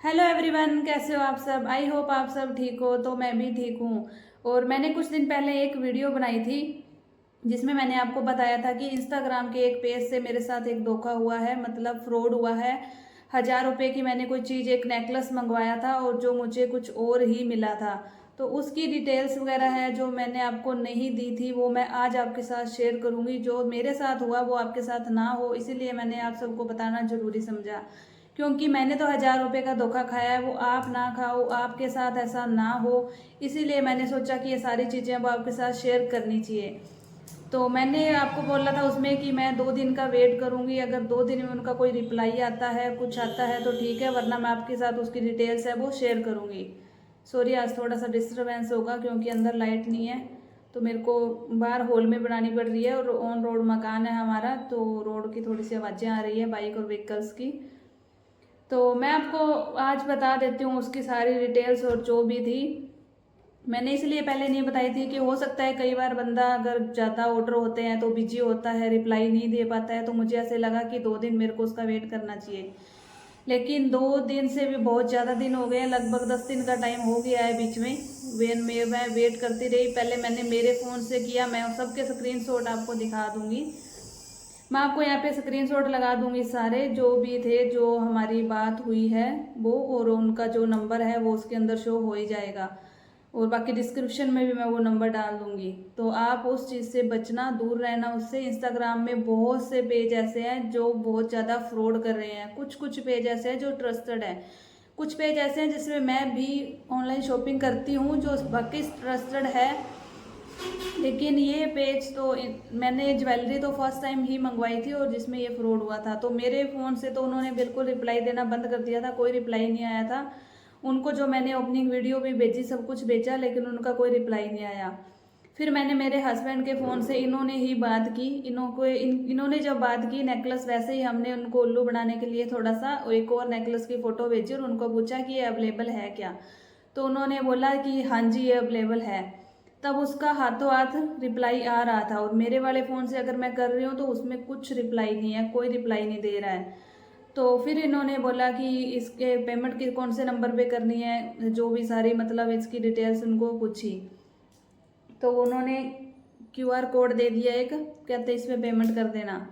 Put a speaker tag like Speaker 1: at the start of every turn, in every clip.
Speaker 1: Hello everyone, कैसे हो आप सब। आई होप आप सब ठीक हो। तो मैं भी ठीक हूँ। और मैंने कुछ दिन पहले एक वीडियो बनाई थी जिसमें मैंने आपको बताया था कि इंस्टाग्राम के एक पेज से मेरे साथ एक धोखा हुआ है, मतलब फ्रॉड हुआ है। 1000 रुपये की मैंने कोई चीज़, एक नेकलेस मंगवाया था और जो मुझे कुछ और ही मिला था। तो उसकी डिटेल्स वगैरह है जो मैंने आपको नहीं दी थी, वो मैं आज आपके साथ शेयर करूँगी। जो मेरे साथ हुआ वो आपके साथ ना हो, इसीलिए मैंने आप सबको बताना ज़रूरी समझा। क्योंकि मैंने तो 1000 रुपये का धोखा खाया है, वो आप ना खाओ, आपके साथ ऐसा ना हो। इसीलिए मैंने सोचा कि ये सारी चीज़ें अब आपके साथ शेयर करनी चाहिए। तो मैंने आपको बोला था उसमें कि मैं 2 दिन का वेट करूंगी, अगर 2 दिन में उनका कोई रिप्लाई आता है, कुछ आता है तो ठीक है, वरना मैं आपके साथ उसकी डिटेल्स है वो शेयर करूंगी। सॉरी, आज थोड़ा सा डिस्टर्बेंस होगा क्योंकि अंदर लाइट नहीं है, तो मेरे को बाहर हॉल में बनानी पड़ रही है और ऑन रोड मकान है हमारा, तो रोड की थोड़ी सी आवाज़ें आ रही है बाइक और व्हीकल्स की। तो मैं आपको आज बता देती हूँ उसकी सारी डिटेल्स और जो भी थी। मैंने इसलिए पहले नहीं बताई थी कि हो सकता है कई बार बंदा अगर ज़्यादा ऑर्डर होते हैं तो बिजी होता है, रिप्लाई नहीं दे पाता है, तो मुझे ऐसे लगा कि 2 दिन मेरे को उसका वेट करना चाहिए। लेकिन 2 दिन से भी बहुत ज़्यादा दिन हो गए हैं, लगभग 10 दिन का टाइम हो गया है बीच में। मैं वेट करती रही। पहले मैंने मेरे फ़ोन से किया, मैं सबके स्क्रीनशॉट आपको दिखा दूंगी। मैं आपको यहाँ पे स्क्रीनशॉट लगा दूंगी सारे जो भी थे, जो हमारी बात हुई है वो, और उनका जो नंबर है वो उसके अंदर शो हो ही जाएगा। और बाकी डिस्क्रिप्शन में भी मैं वो नंबर डाल दूंगी। तो आप उस चीज़ से बचना, दूर रहना उससे। इंस्टाग्राम में बहुत से पेज ऐसे हैं जो बहुत ज़्यादा फ्रॉड कर रहे हैं। कुछ कुछ पेज ऐसे हैं जो ट्रस्टेड हैं, कुछ पेज ऐसे हैं जिसमें मैं भी ऑनलाइन शॉपिंग करती हूँ जो बाकी ट्रस्टेड है। लेकिन ये पेज तो मैंने ज्वेलरी तो फर्स्ट टाइम ही मंगवाई थी और जिसमें ये फ्रॉड हुआ था, तो मेरे फ़ोन से तो उन्होंने बिल्कुल रिप्लाई देना बंद कर दिया था, कोई रिप्लाई नहीं आया था उनको। जो मैंने ओपनिंग वीडियो भी भेजी, सब कुछ भेजा, लेकिन उनका कोई रिप्लाई नहीं आया। फिर मैंने मेरे हस्बैंड के फ़ोन से, इन्होंने ही बात की, इन्होंने जब बात की नेकलेस, वैसे ही हमने उनको उल्लू बनाने के लिए थोड़ा सा एक और नेकलेस की फ़ोटो भेजी और उनको पूछा कि ये अवेलेबल है क्या। तो उन्होंने बोला कि हाँ जी ये अवेलेबल है। तब उसका हाथों हाथ रिप्लाई आ रहा था, और मेरे वाले फ़ोन से अगर मैं कर रही हूँ तो उसमें कुछ रिप्लाई नहीं है, कोई रिप्लाई नहीं दे रहा है। तो फिर इन्होंने बोला कि इसके पेमेंट की कौन से नंबर पे करनी है, जो भी सारी मतलब इसकी डिटेल्स उनको पूछी। तो उन्होंने क्यूआर कोड दे दिया एक, कहते इस पर पेमेंट कर देना।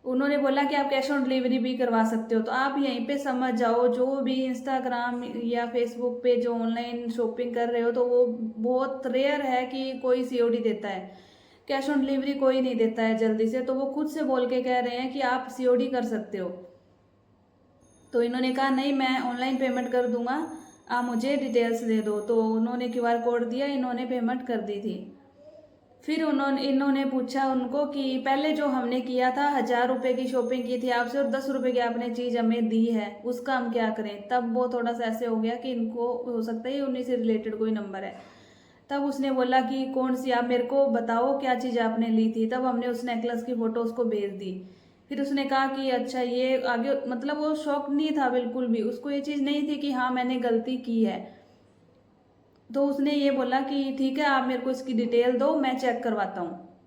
Speaker 1: उन्होंने बोला कि आप कैश ऑन डिलीवरी भी करवा सकते हो। तो आप यहीं पे समझ जाओ, जो भी इंस्टाग्राम या फेसबुक पे जो ऑनलाइन शॉपिंग कर रहे हो, तो वो बहुत रेयर है कि कोई सीओडी देता है। कैश ऑन डिलीवरी कोई नहीं देता है जल्दी से, तो वो खुद से बोल के कह रहे हैं कि आप सीओडी कर सकते हो। तो इन्होंने कहा नहीं, मैं ऑनलाइन पेमेंट कर दूंगा, आप मुझे डिटेल्स दे दो। तो उन्होंने क्यूआर कोड दिया, इन्होंने पेमेंट कर दी थी। फिर इन्होंने पूछा उनको कि पहले जो हमने किया था, 1000 रुपये की शॉपिंग की थी आपसे और 10 रुपये की आपने चीज़ हमें दी है, उसका हम क्या करें। तब वो थोड़ा सा ऐसे हो गया कि इनको हो सकता है उन्हीं से रिलेटेड कोई नंबर है। तब उसने बोला कि कौन सी, आप मेरे को बताओ क्या चीज़ आपने ली थी। तब हमने उस नेकलेस की फ़ोटो उसको भेज दी। फिर उसने कहा कि अच्छा ये आगे, मतलब वो शौक नहीं था बिल्कुल भी, उसको ये चीज़ नहीं थी कि हाँ मैंने गलती की है। तो उसने ये बोला कि ठीक है, आप मेरे को इसकी डिटेल दो, मैं चेक करवाता हूँ।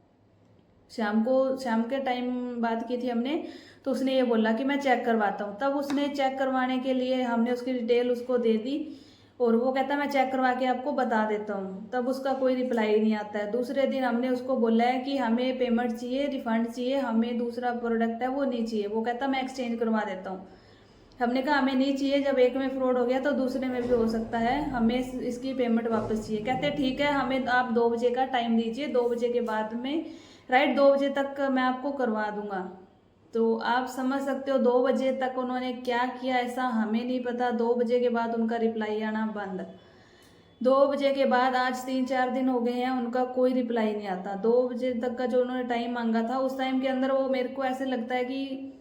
Speaker 1: शाम के टाइम बात की थी हमने, तो उसने ये बोला कि मैं चेक करवाता हूँ। तब उसने चेक करवाने के लिए हमने उसकी डिटेल उसको दे दी, और वो कहता मैं चेक करवा के आपको बता देता हूँ। तब उसका कोई रिप्लाई नहीं आता है। दूसरे दिन हमने उसको बोला है कि हमें पेमेंट चाहिए, रिफंड चाहिए, हमें दूसरा प्रोडक्ट है वो नहीं चाहिए। वो कहता मैं एक्सचेंज करवा देता हूँ। हमने कहा हमें नहीं चाहिए, जब एक में फ्रॉड हो गया तो दूसरे में भी हो सकता है, हमें इसकी पेमेंट वापस चाहिए। कहते ठीक है, हमें आप 2 बजे का टाइम दीजिए, 2 बजे के बाद में, राइट 2 बजे तक मैं आपको करवा दूंगा। तो आप समझ सकते हो 2 बजे तक उन्होंने क्या किया, ऐसा हमें नहीं पता। 2 बजे के बाद उनका रिप्लाई आना बंद। 2 बजे के बाद आज 3-4 दिन हो गए हैं, उनका कोई रिप्लाई नहीं आता। 2 बजे तक का जो उन्होंने टाइम मांगा था, उस टाइम के अंदर वो, मेरे को ऐसे लगता है कि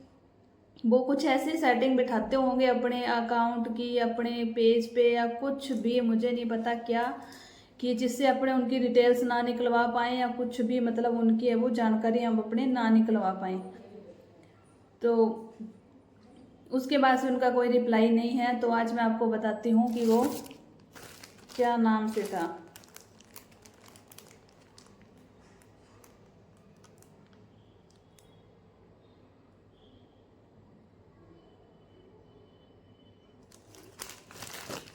Speaker 1: वो कुछ ऐसी सेटिंग बिठाते होंगे अपने अकाउंट की, अपने पेज पे, या कुछ भी, मुझे नहीं पता क्या, कि जिससे अपने उनकी डिटेल्स ना निकलवा पाए, या कुछ भी मतलब उनकी है वो जानकारी हम अपने ना निकलवा पाए। तो उसके बाद से उनका कोई रिप्लाई नहीं है। तो आज मैं आपको बताती हूँ कि वो क्या नाम से था।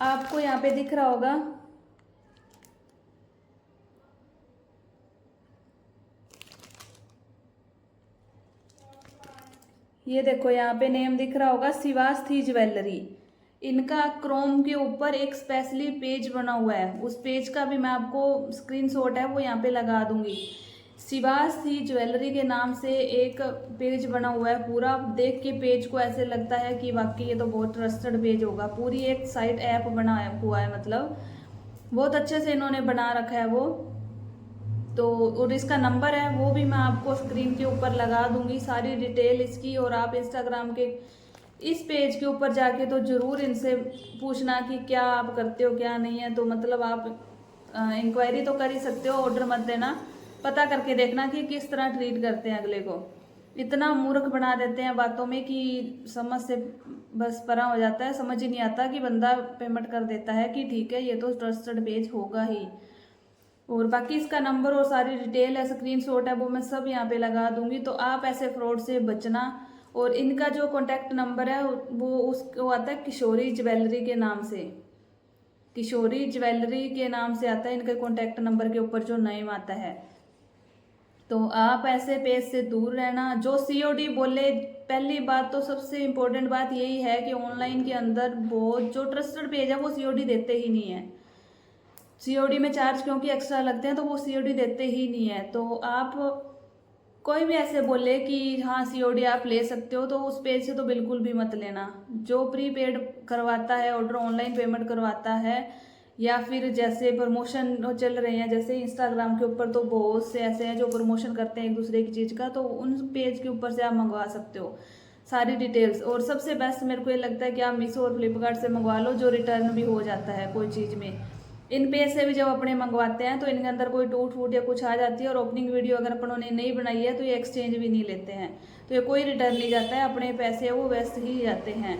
Speaker 1: आपको यहाँ पे दिख रहा होगा, ये देखो यहाँ पे नेम दिख रहा होगा शिवास्थी ज्वेलरी। इनका क्रोम के ऊपर एक स्पेशली पेज बना हुआ है, उस पेज का भी मैं आपको स्क्रीनशॉट है वो यहाँ पे लगा दूंगी। शिवास्थी ज्वेलरी के नाम से एक पेज बना हुआ है, पूरा देख के पेज को ऐसे लगता है कि वाकई ये तो बहुत ट्रस्टेड पेज होगा। पूरी एक साइट ऐप बना हुआ है, मतलब बहुत अच्छे से इन्होंने बना रखा है वो। तो और इसका नंबर है वो भी मैं आपको स्क्रीन के ऊपर लगा दूंगी, सारी डिटेल इसकी। और आप इंस्टाग्राम के इस पेज के ऊपर जाके तो ज़रूर इनसे पूछना कि क्या आप करते हो क्या नहीं है। तो मतलब आप इंक्वायरी तो कर ही सकते हो, ऑर्डर मत देना, पता करके देखना कि किस तरह ट्रीट करते हैं अगले को। इतना मूर्ख बना देते हैं बातों में कि समझ से बस परा हो जाता है, समझ ही नहीं आता कि बंदा पेमेंट कर देता है कि ठीक है ये तो ट्रस्टेड पेज होगा ही। और बाकी इसका नंबर और सारी डिटेल है, स्क्रीनशॉट है, वो मैं सब यहाँ पे लगा दूंगी। तो आप ऐसे फ्रॉड से बचना। और इनका जो कॉन्टैक्ट नंबर है वो उसको आता है किशोरी ज्वेलरी के नाम से, किशोरी ज्वेलरी के नाम से आता है इनके कॉन्टैक्ट नंबर के ऊपर जो नेम आता है। तो आप ऐसे पेज से दूर रहना। जो सीओडी बोले, पहली बात तो सबसे इम्पोर्टेंट बात यही है कि ऑनलाइन के अंदर बहुत जो ट्रस्टेड पेज है वो सीओडी देते ही नहीं है। सीओडी में चार्ज क्योंकि एक्स्ट्रा लगते हैं तो वो सीओडी देते ही नहीं है। तो आप कोई भी ऐसे बोले कि हाँ सीओडी आप ले सकते हो तो उस पेज से तो बिल्कुल भी मत लेना। जो प्रीपेड करवाता है ऑर्डर, ऑनलाइन पेमेंट करवाता है, या फिर जैसे प्रमोशन चल रहे हैं जैसे इंस्टाग्राम के ऊपर, तो बहुत से ऐसे हैं जो प्रमोशन करते हैं एक दूसरे की चीज़ का, तो उन पेज के ऊपर से आप मंगवा सकते हो सारी डिटेल्स। और सबसे बेस्ट मेरे को ये लगता है कि आप मीशो और फ्लिपकार्ट से मंगवा लो, जो रिटर्न भी हो जाता है कोई चीज़ में। इन पेज से भी जब अपने मंगवाते हैं तो इनके अंदर कोई टूट फूट या कुछ आ जाती है, और ओपनिंग वीडियो अगर अपन ने नहीं बनाई है तो ये एक्सचेंज भी नहीं लेते हैं, तो ये कोई रिटर्न नहीं जाता है, अपने पैसे वो वेस्ट ही जाते हैं।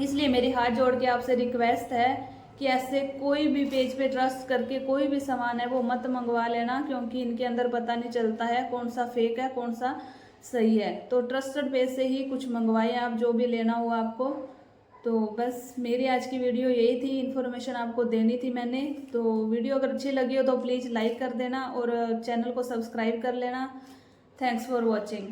Speaker 1: इसलिए मेरी हाथ जोड़ के आपसे रिक्वेस्ट है कि ऐसे कोई भी पेज पे ट्रस्ट करके कोई भी सामान है वो मत मंगवा लेना, क्योंकि इनके अंदर पता नहीं चलता है कौन सा फेक है कौन सा सही है। तो ट्रस्टेड पेज से ही कुछ मंगवाइए आप, जो भी लेना हो आपको। तो बस मेरी आज की वीडियो यही थी, इन्फॉर्मेशन आपको देनी थी मैंने। तो वीडियो अगर अच्छी लगी हो तो प्लीज़ लाइक कर देना और चैनल को सब्सक्राइब कर लेना। Thanks for watching.